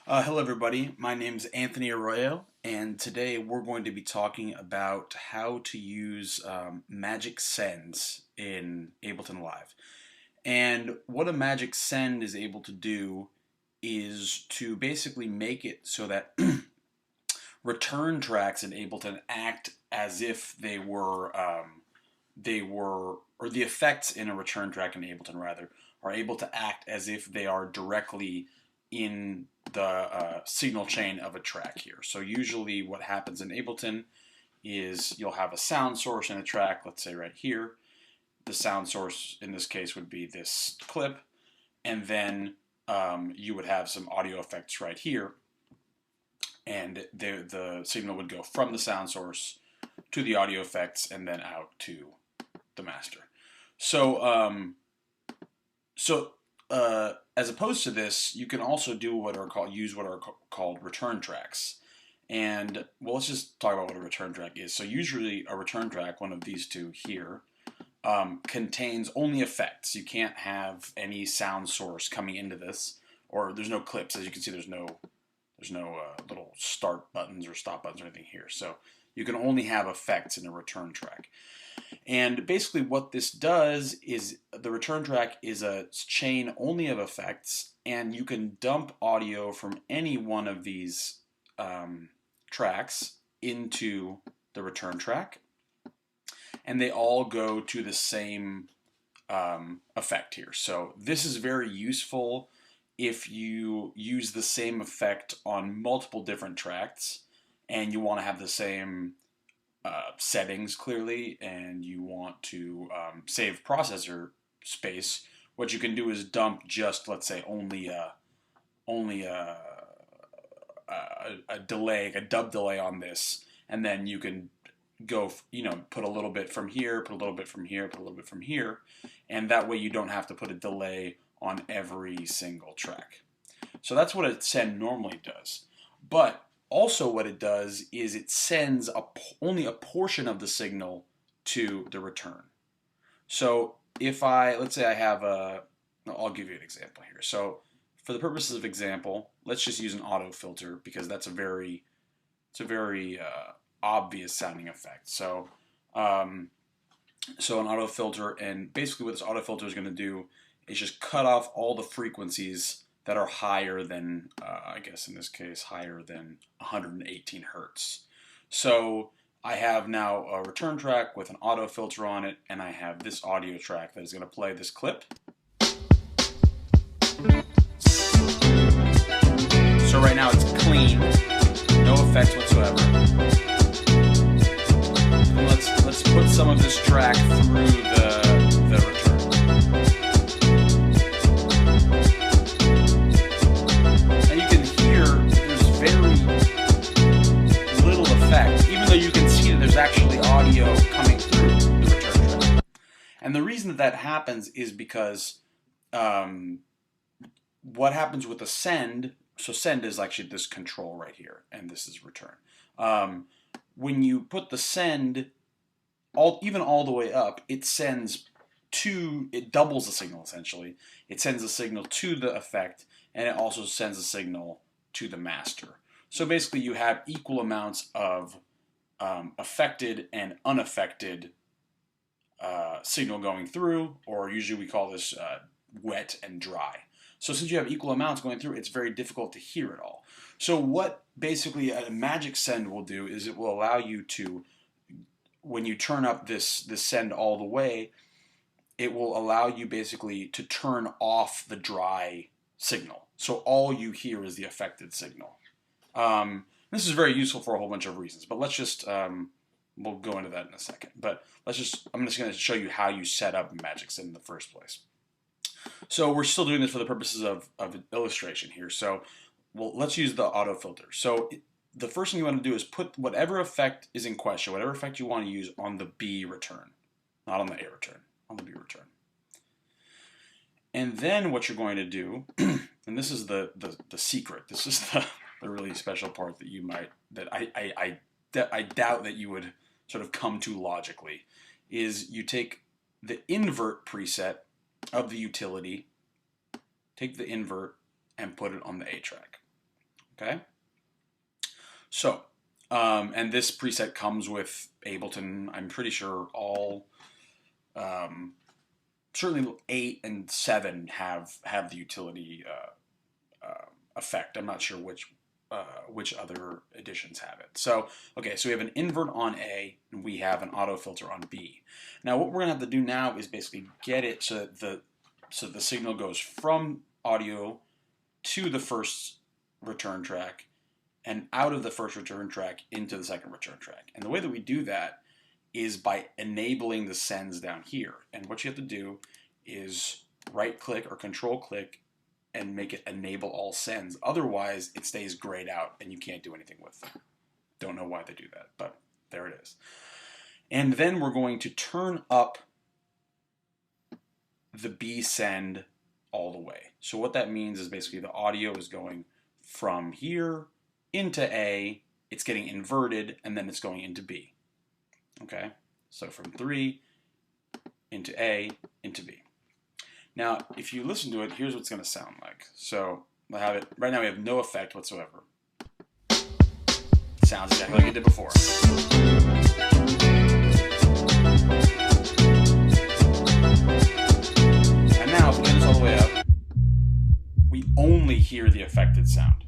Hello, everybody. My name is Anthony Arroyo, and today we're going to be talking about how to use magic sends in Ableton Live. And what a magic send is able to do is to basically make it so that return tracks in Ableton act as if or the effects in a return track in Ableton rather, are able to act as if they are directly in the signal chain of a track here. So usually what happens in Ableton is you'll have a sound source in a track, let's say right here. The sound source in this case would be this clip, and then you would have some audio effects right here, and the signal would go from the sound source to the audio effects and then out to the master. So, as opposed to this, you can also do use what are called return tracks. And well, let's just talk about what a return track is. So usually a return track, one of these two here, contains only effects. You can't have any sound source coming into this, or there's no clips. As you can see, there's no little start buttons or stop buttons or anything here. So you can only have effects in a return track. And basically what this does is the return track is a chain only of effects, and you can dump audio from any one of these tracks into the return track, and they all go to the same effect here. So this is very useful if you use the same effect on multiple different tracks and you want to have the same settings clearly, and you want to save processor space. What you can do is dump just, let's say, only a delay, a dub delay on this, and then you can go, put a little bit from here, put a little bit from here, put a little bit from here, and that way you don't have to put a delay on every single track. So that's what a send normally does. But also what it does is it sends only a portion of the signal to the return. So if let's say I have I'll give you an example here. So for the purposes of example, let's just use an auto filter because it's a very obvious sounding effect. So an auto filter, and basically what this auto filter is going to do is just cut off all the frequencies that are higher than, I guess in this case, higher than 118 hertz. So I have now a return track with an auto filter on it, and I have this audio track that is going to play this clip. So right now it's clean, no effects whatsoever. And let's put some of this track through the return. Even though you can see that there's actually audio coming through the return track. And the reason that happens is because what happens with the send, so send is actually this control right here, and this is return. When you put the send even all the way up, it doubles the signal essentially. It sends a signal to the effect, and it also sends a signal to the master. So basically you have equal amounts of affected and unaffected signal going through, or usually we call this wet and dry. So since you have equal amounts going through, it's very difficult to hear it all. So what basically a magic send will do is it will allow you to, when you turn up this send all the way, it will allow you basically to turn off the dry signal. So all you hear is the affected signal. This is very useful for a whole bunch of reasons, but let's just, we'll go into that in a second. But I'm just going to show you how you set up magic send in the first place. So we're still doing this for the purposes of illustration here. So let's use the auto filter. So the first thing you want to do is put whatever effect is in question, whatever effect you want to use, on the B return, not on the A return, on the B return. And then what you're going to do, and this is the secret, this is the really special part that I doubt that you would sort of come to logically, is you take the invert preset of the utility, take the invert and put it on the A track. Okay. So, and this preset comes with Ableton. I'm pretty sure all, certainly 8 and 7 have the utility effect. I'm not sure which other editions have it. So, okay, so we have an invert on A, and we have an auto filter on B. Now, what we're gonna have to do now is basically get it so that the signal goes from audio to the first return track and out of the first return track into the second return track. And the way that we do that is by enabling the sends down here. And what you have to do is right click or control click and make it enable all sends. Otherwise, it stays grayed out and you can't do anything with it. Don't know why they do that, but there it is. And then we're going to turn up the B send all the way. So what that means is basically the audio is going from here into A, it's getting inverted, and then it's going into B. Okay, so from 3 into A into B. Now, if you listen to it, here's what it's going to sound like. So I have it right now. We have no effect whatsoever. It sounds exactly like it did before. And now, if we get this all the way up, we only hear the affected sound.